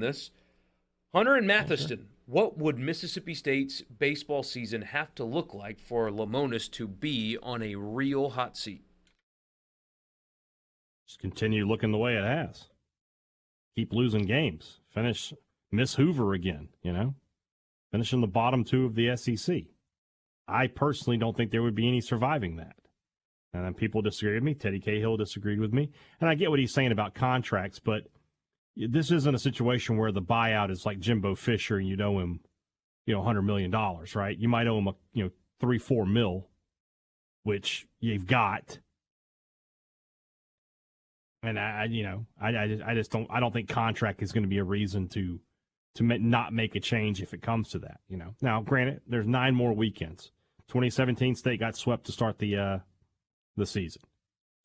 on this. Hunter and Matheson, what would Mississippi State's baseball season have to look like for Lemonis to be on a real hot seat? Just continue looking the way it has. Keep losing games. Finish Miss Hoover again, Finish in the bottom 2 of the SEC. I personally don't think there would be any surviving that. And then people disagree with me. Teddy Cahill disagreed with me. And I get what he's saying about contracts, but this isn't a situation where the buyout is like Jimbo Fisher and you'd owe him, $100 million, right? You might owe him, $3-4 million, which you've got. And I don't think contract is going to be a reason to not make a change if it comes to that, Now, granted, there's 9 more weekends. 2017 State got swept to start the season.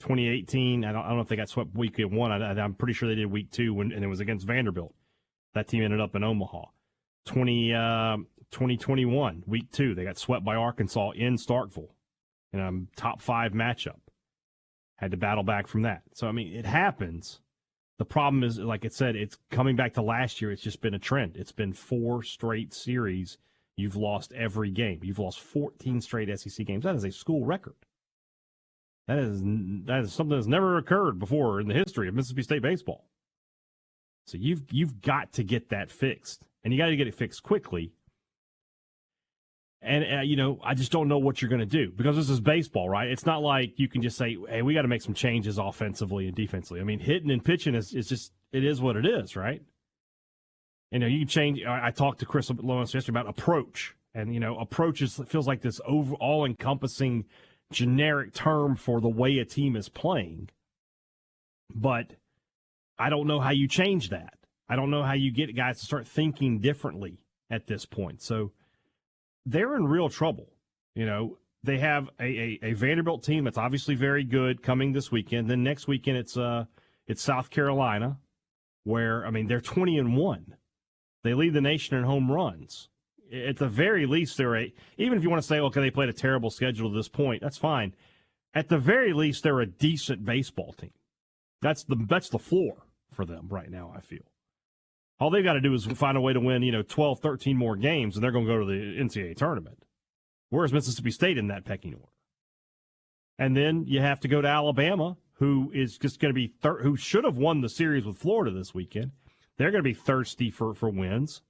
2018, I don't know if they got swept week 1. I'm pretty sure they did week 2, and it was against Vanderbilt. That team ended up in Omaha. 2021, week 2, they got swept by Arkansas in Starkville in a top 5 matchup. Had to battle back from that. So, it happens. The problem is, like it said, it's coming back to last year. It's just been a trend. It's been 4 straight series. You've lost every game. You've lost 14 straight SEC games. That is a school record. That is something that's never occurred before in the history of Mississippi State baseball. So you've got to get that fixed, and you got to get it fixed quickly. And, I just don't know what you're going to do because this is baseball, right? It's not like you can just say, hey, we got to make some changes offensively and defensively. Hitting and pitching is just, it is what it is, right? You can change. I talked to Chris Lemonis yesterday about approach. And, approach feels like this all-encompassing generic term for the way a team is playing. But I don't know how you change that. I don't know how you get guys to start thinking differently at this point. So, they're in real trouble. They have a Vanderbilt team that's obviously very good coming this weekend. Then next weekend it's South Carolina, where they're 20-1. They lead the nation in home runs. At the very least, even if you want to say, okay, they played a terrible schedule to this point, that's fine. At the very least, they're a decent baseball team. That's the floor for them right now, I feel. All they've got to do is find a way to win, 12, 13 more games, and they're going to go to the NCAA tournament. Where's Mississippi State in that pecking order? And then you have to go to Alabama, who is just going to be who should have won the series with Florida this weekend. They're going to be thirsty for wins.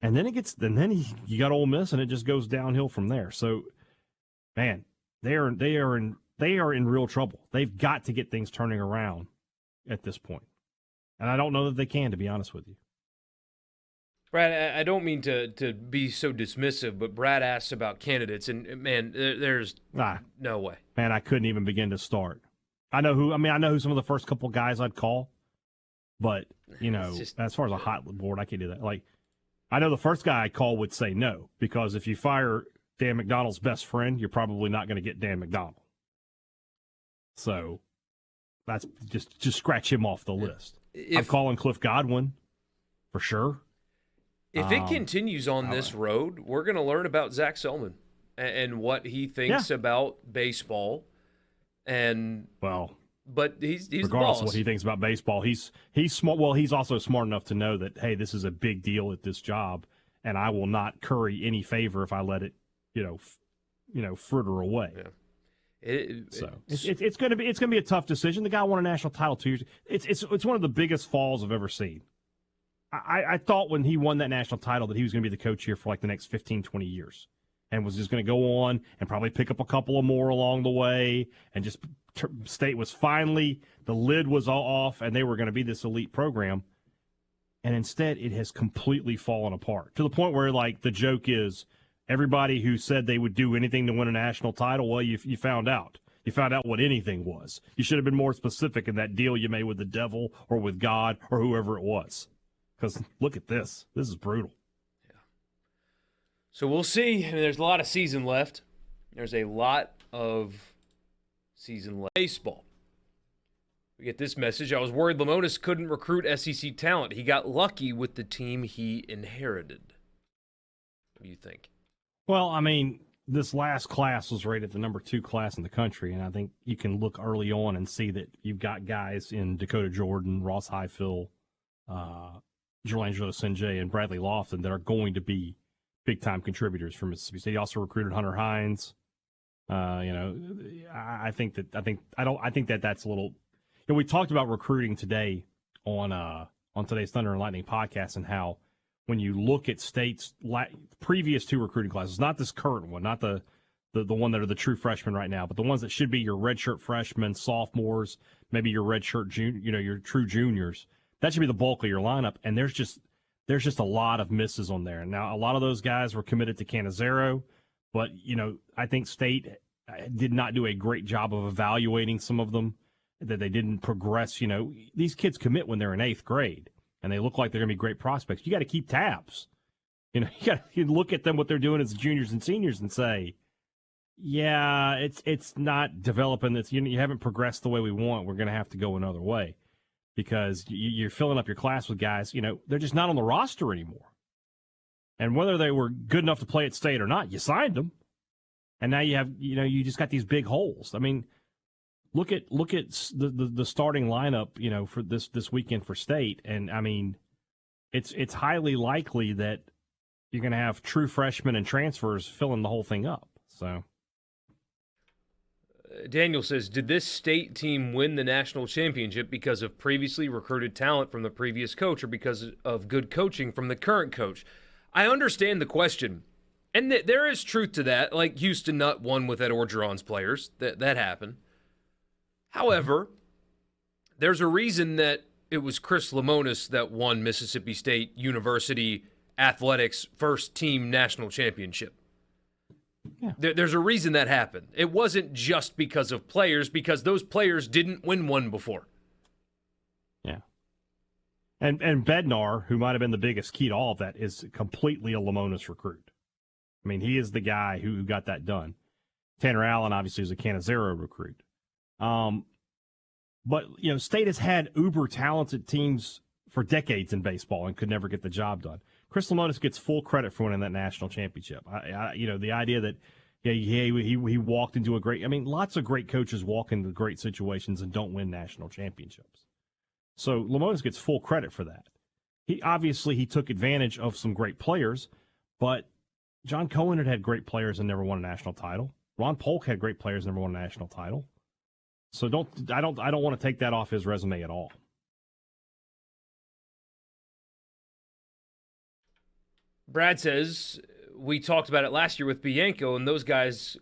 And then you got Ole Miss, and it just goes downhill from there. So, man, they are in real trouble. They've got to get things turning around at this point. And I don't know that they can, to be honest with you. Brad, I don't mean to be so dismissive, but Brad asked about candidates, and, man, there's no way. Man, I couldn't even begin to start. I know who some of the first couple guys I'd call, but, as far as a hot board, I can't do that. Like, I know the first guy I'd call would say no, because if you fire Dan McDonald's best friend, you're probably not going to get Dan McDonald. So that's just scratch him off the list. I'm calling Cliff Godwin for sure. If it continues on this road, we're going to learn about Zach Selman and what he thinks about baseball. And but he's regardless the boss. of what he thinks about baseball, he's smart. Well, he's also smart enough to know that, hey, this is a big deal at this job, and I will not curry any favor if I let it, fritter away. Yeah. It's going to be a tough decision. The guy won a national title 2 years. It's one of the biggest falls I've ever seen. I thought when he won that national title that he was going to be the coach here for like the next 15, 20 years, and was just going to go on and probably pick up a couple of more along the way, and just State was finally, the lid was all off, and they were going to be this elite program. And instead, it has completely fallen apart to the point where, like, the joke is, everybody who said they would do anything to win a national title, well, you found out. You found out what anything was. You should have been more specific in that deal you made with the devil or with God or whoever it was. Because look at this. This is brutal. Yeah. So we'll see. There's a lot of season left. There's a lot of season left. Baseball. We get this message. I was worried Lemonis couldn't recruit SEC talent. He got lucky with the team he inherited. What do you think? Well, this last class was rated the number 2 class in the country, and I think you can look early on and see that you've got guys in Dakota Jordan, Ross Highfill, Jelangelo Sinjay and Bradley Lofton that are going to be big-time contributors for Mississippi State. He also recruited Hunter Hines. I think that that's a little. We talked about recruiting today on today's Thunder and Lightning podcast and how when you look at State's previous two recruiting classes, not this current one, not the one that are the true freshmen right now, but the ones that should be your redshirt freshmen, sophomores, maybe your redshirt your true juniors. That should be the bulk of your lineup, and there's just a lot of misses on there. Now, a lot of those guys were committed to Canizero, but I think State did not do a great job of evaluating some of them, that they didn't progress. These kids commit when they're in 8th grade, and they look like they're going to be great prospects. You got to keep tabs. You look at them, what they're doing as juniors and seniors, and say, yeah, it's not developing. You haven't progressed the way we want. We're going to have to go another way. Because you're filling up your class with guys, they're just not on the roster anymore. And whether they were good enough to play at State or not, you signed them. And now you have, you just got these big holes. I mean, look at the starting lineup, for this weekend for State. And I mean, it's highly likely that you're going to have true freshmen and transfers filling the whole thing up. So. Daniel says, did this State team win the national championship because of previously recruited talent from the previous coach or because of good coaching from the current coach? I understand the question, and there is truth to that. Like Houston Nutt won with Ed Orgeron's players. That happened. However, there's a reason that it was Chris Lemonis that won Mississippi State University Athletics' first team national championship. Yeah. There's a reason that happened. It wasn't just because of players, because those players didn't win one before. Yeah. And Bednar, who might have been the biggest key to all of that, is completely a Lemonis recruit. I mean, he is the guy who got that done. Tanner Allen, obviously, is a Canizero recruit. But, State has had uber-talented teams for decades in baseball and could never get the job done. Chris Lemonis gets full credit for winning that national championship. The idea that he walked into a great – I mean, lots of great coaches walk into great situations and don't win national championships. So Lemonis gets full credit for that. He took advantage of some great players, but John Cohen had great players and never won a national title. Ron Polk had great players and never won a national title. So I don't want to take that off his resume at all. Brad says, we talked about it last year with Bianco, and those guys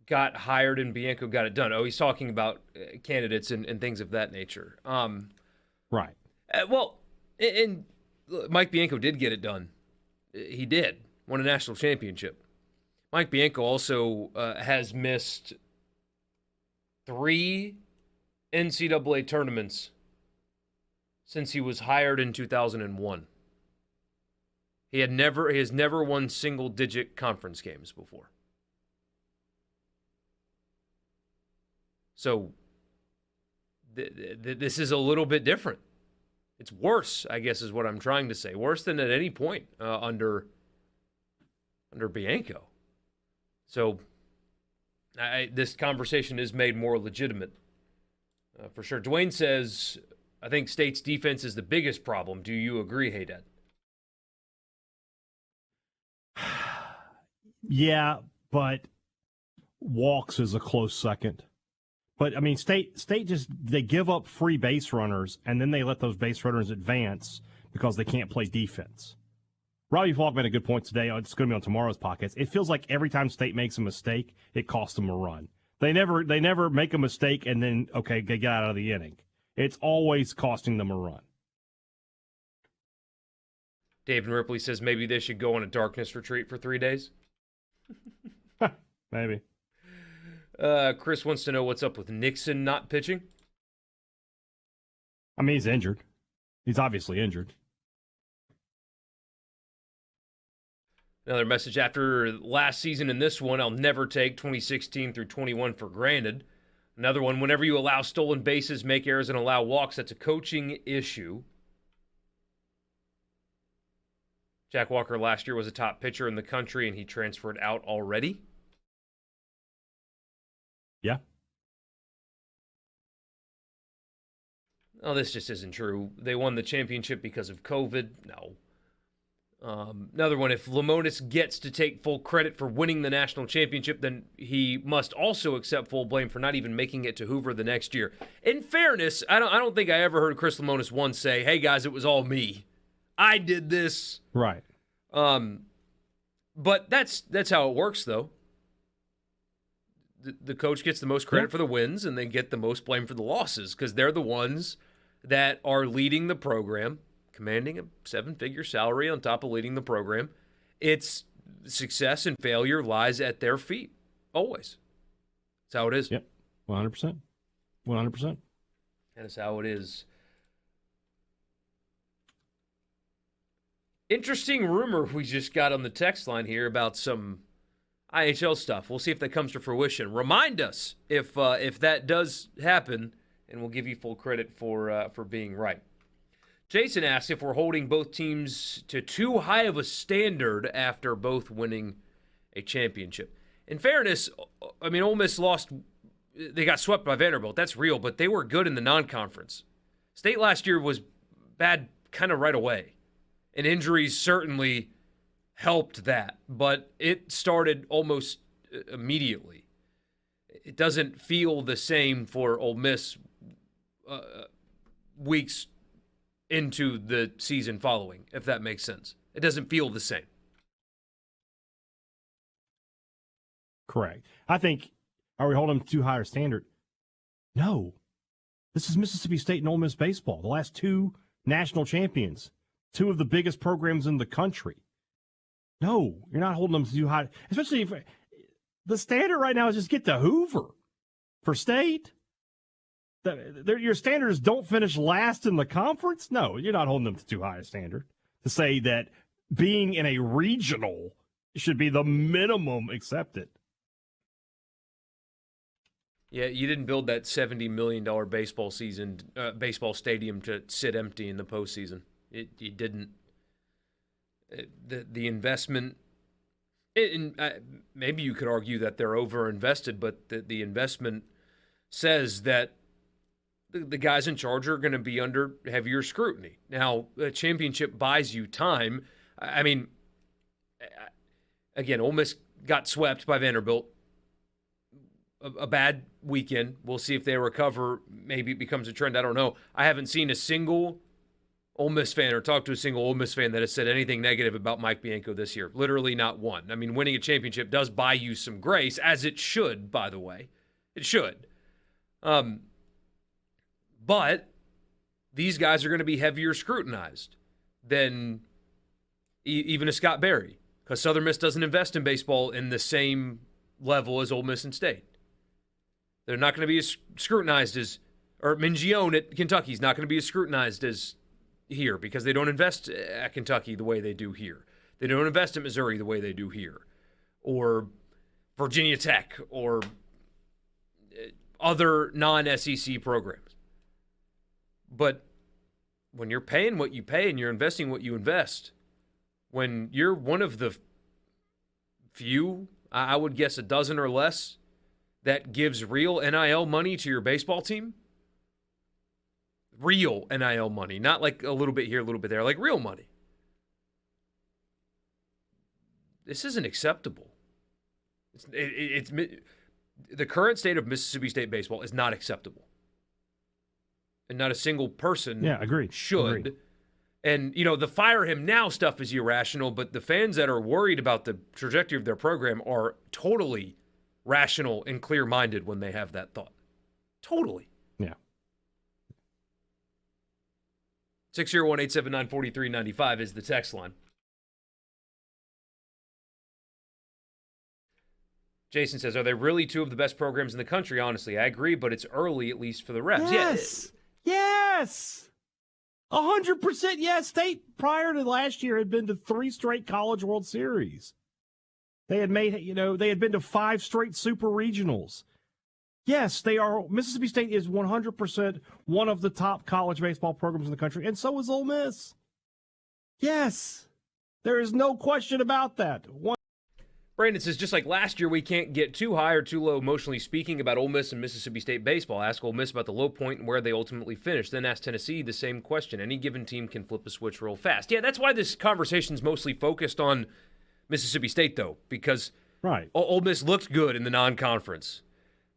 got hired and Bianco got it done. Oh, he's talking about candidates and things of that nature. Right. And Mike Bianco did get it done. He did. Won a national championship. Mike Bianco also has missed 3 NCAA tournaments since he was hired in 2001. He has never won single-digit conference games before. So this is a little bit different. It's worse, I guess, is what I'm trying to say. Worse than at any point under Bianco. So this conversation is made more legitimate, for sure. Dwayne says, I think State's defense is the biggest problem. Do you agree, Haydad? Yeah, but walks is a close second. But, I mean, State just, they give up free base runners, and then they let those base runners advance because they can't play defense. Robbie Falk made a good point today. It's going to be on tomorrow's podcast. It feels like every time State makes a mistake, it costs them a run. They never make a mistake and then, okay, they get out of the inning. It's always costing them a run. David Ripley says maybe they should go on a darkness retreat for 3 days. Maybe. Chris wants to know what's up with Nixon not pitching. I mean, he's injured. He's obviously injured. Another message after last season and this one, I'll never take 2016 through 21 for granted. Another one, whenever you allow stolen bases, make errors, and allow walks, that's a coaching issue. Jack Walker last year was a top pitcher in the country, and he transferred out already. Yeah. oh, this just isn't true. They won the championship because of COVID. No. Another one, if Lemonis gets to take full credit for winning the national championship, then he must also accept full blame for not even making it to Hoover the next year. In fairness, I don't think I ever heard Chris Lemonis once say, hey, guys, it was all me. I did this. Right. But that's how it works, though. The coach gets the most credit for the wins, and they get the most blame for the losses because they're the ones that are leading the program, commanding a 7-figure salary on top of leading the program. It's success and failure lies at their feet, always. That's how it is. Yep, 100%. 100%. That's how it is. Interesting rumor we just got on the text line here about some IHL stuff. We'll see if that comes to fruition. Remind us if that does happen, and we'll give you full credit for being right. Jason asks if we're holding both teams to too high of a standard after both winning a championship. In fairness, I mean, Ole Miss lost. They got swept by Vanderbilt. That's real, but they were good in the non-conference. State last year was bad kind of right away, and injuries certainly helped that, but it started almost immediately. It doesn't feel the same for Ole Miss weeks into the season following, if that makes sense. It doesn't feel the same. Correct. I think, are we holding them to too high a standard? No. This is Mississippi State and Ole Miss baseball, the last two national champions, two of the biggest programs in the country. No, you're not holding them to too high, especially if the standard right now is just get to Hoover for State. Your standards don't finish last in the conference? No, you're not holding them to too high a standard to say that being in a regional should be the minimum accepted. Yeah, you didn't build that $70 million baseball stadium to sit empty in the postseason. You didn't. The investment, maybe you could argue that they're overinvested, but the investment says that the guys in charge are going to be under heavier scrutiny. Now, a championship buys you time. I mean, again, Ole Miss got swept by Vanderbilt. A bad weekend. We'll see if they recover. Maybe it becomes a trend. I don't know. I haven't seen a single Ole Miss fan or talked to a single Ole Miss fan that has said anything negative about Mike Bianco this year. Literally not one. I mean, winning a championship does buy you some grace, as it should, by the way. It should. But these guys are going to be heavier scrutinized than even a Scott Berry, because Southern Miss doesn't invest in baseball in the same level as Ole Miss and State. They're not going to be as scrutinized as, or Mingione at Kentucky is not going to be as scrutinized as here because they don't invest at Kentucky the way they do here. They don't invest at Missouri the way they do here, or Virginia Tech, or other non-SEC programs. But when you're paying what you pay and you're investing what you invest, when you're one of the few, I would guess a dozen or less, that gives real NIL money to your baseball team, real NIL money, not like a little bit here, a little bit there, like real money. This isn't acceptable. It's the current state of Mississippi State baseball is not acceptable. And not a single person should. Agreed. And, the fire him now stuff is irrational, but the fans that are worried about the trajectory of their program are totally rational and clear-minded when they have that thought. Totally. Yeah. 601-879-4395 is the text line. Jason says, are they really two of the best programs in the country? Honestly, I agree, but it's early, at least for the Rebs. Yes. Yes. 100% yes. State, prior to last year, had been to 3 straight College World Series. They had they had been to 5 straight Super Regionals. Yes, they are. Mississippi State is 100% one of the top college baseball programs in the country, and so is Ole Miss. Yes. There is no question about that. Brandon says, just like last year, we can't get too high or too low emotionally speaking about Ole Miss and Mississippi State baseball. Ask Ole Miss about the low point and where they ultimately finish. Then ask Tennessee the same question. Any given team can flip a switch real fast. Yeah, that's why this conversation is mostly focused on Mississippi State, though, because Ole Miss looked good in the non-conference.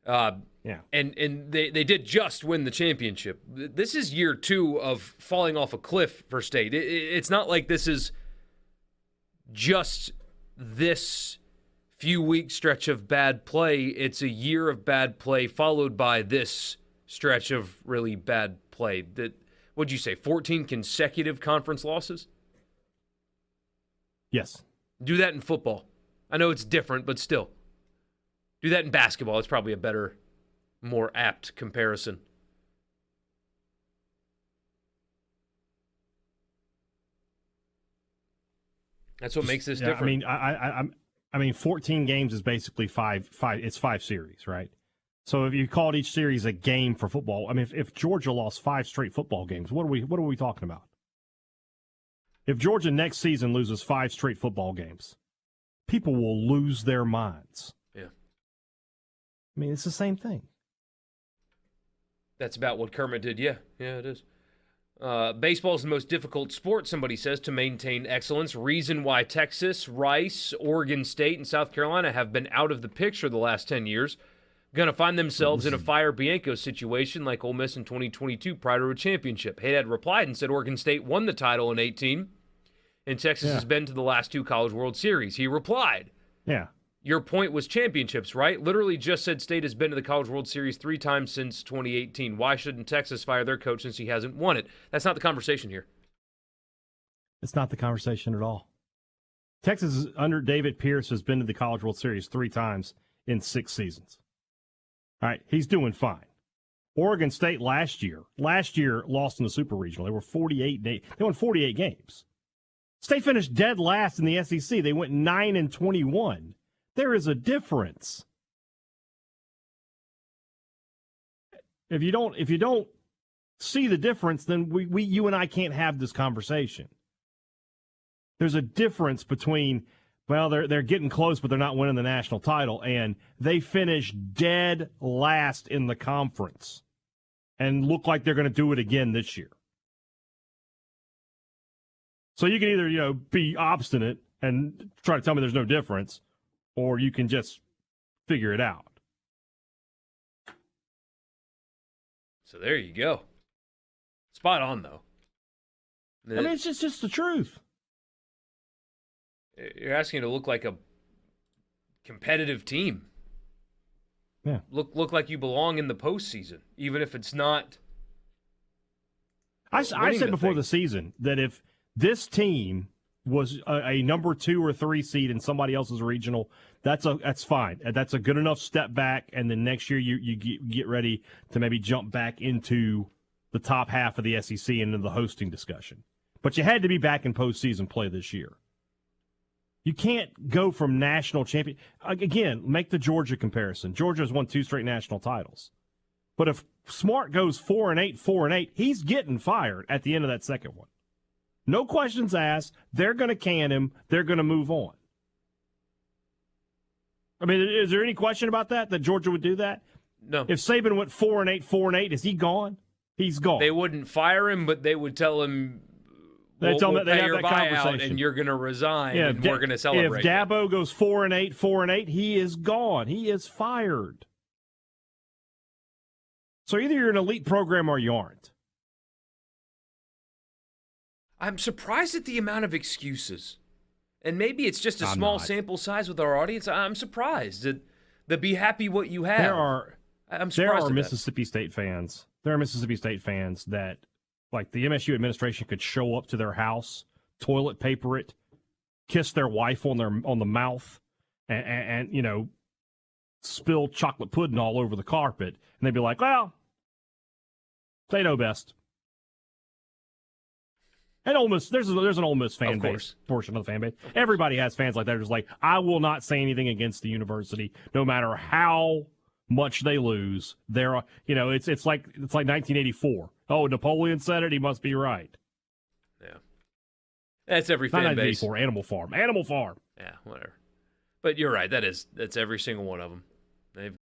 And they did just win the championship. This is year 2 of falling off a cliff for State. It's not like this is just this few-week stretch of bad play. It's a year of bad play followed by this stretch of really bad play. What'd you say, 14 consecutive conference losses? Yes. Do that in football. I know it's different, but still. Do that in basketball. It's probably a better, more apt comparison. That's what makes this different. I mean, 14 games is basically five. It's 5 series, right? So if you called each series a game for football, I mean, if Georgia lost 5 straight football games, what are we talking about? If Georgia next season loses 5 straight football games, people will lose their minds. Yeah. I mean, it's the same thing. That's about what Kermit did. Yeah, it is. Baseball is the most difficult sport, somebody says, to maintain excellence. Reason why Texas, Rice, Oregon State, and South Carolina have been out of the picture the last 10 years. Going to find themselves in a fire Bianco situation like Ole Miss in 2022 prior to a championship. Hayden replied and said Oregon State won the title in 2018, and Texas has been to the last 2 College World Series. He replied, yeah. Your point was championships, right? Literally just said State has been to the College World Series 3 times since 2018. Why shouldn't Texas fire their coach since he hasn't won it? That's not the conversation here. It's not the conversation at all. Texas, under David Pierce, has been to the College World Series 3 times in 6 seasons. All right, he's doing fine. Oregon State last year lost in the Super Regional. They won 48 games. State finished dead last in the SEC. They went 9-21. There is a difference. If you don't see the difference, then you and I can't have this conversation. There's a difference between, well, they're getting close, but they're not winning the national title, and they finished dead last in the conference and look like they're going to do it again this year. So you can either, be obstinate and try to tell me there's no difference, or you can just figure it out. So there you go. Spot on, though. I mean, it's just the truth. You're asking to look like a competitive team. Yeah. Look like you belong in the postseason, even if it's not. I said before the season that if this team was a number 2 or 3 seed in somebody else's regional, that's fine. That's a good enough step back, and then next year you get ready to maybe jump back into the top half of the SEC and into the hosting discussion. But you had to be back in postseason play this year. You can't go from national champion. Again, make the Georgia comparison. Georgia has won 2 straight national titles. But if Smart goes 4-8, he's getting fired at the end of that second one. No questions asked. They're going to can him. They're going to move on. I mean, is there any question about that Georgia would do that? No. If Saban went 4-8, is he gone? He's gone. They wouldn't fire him, but they would tell him, we'll pay your buyout and you're going to resign, and we're going to celebrate. If Dabo goes 4-8, he is gone. He is fired. So either you're an elite program or you aren't. I'm surprised at the amount of excuses. And maybe it's just a small sample size with our audience. I'm surprised that be happy what you have. There are Mississippi State fans. There are Mississippi State fans that, like, the MSU administration could show up to their house, toilet paper it, kiss their wife on the mouth, and spill chocolate pudding all over the carpet, and they'd be like, well, they know best. And Ole Miss, there's an Ole Miss fan base, portion of the fan base. Everybody has fans like that. Just like, I will not say anything against the university, no matter how much they lose. It's like 1984. Oh, Napoleon said it. He must be right. Yeah, that's every fan base. Animal Farm. Yeah, whatever. But you're right. That's every single one of them. They've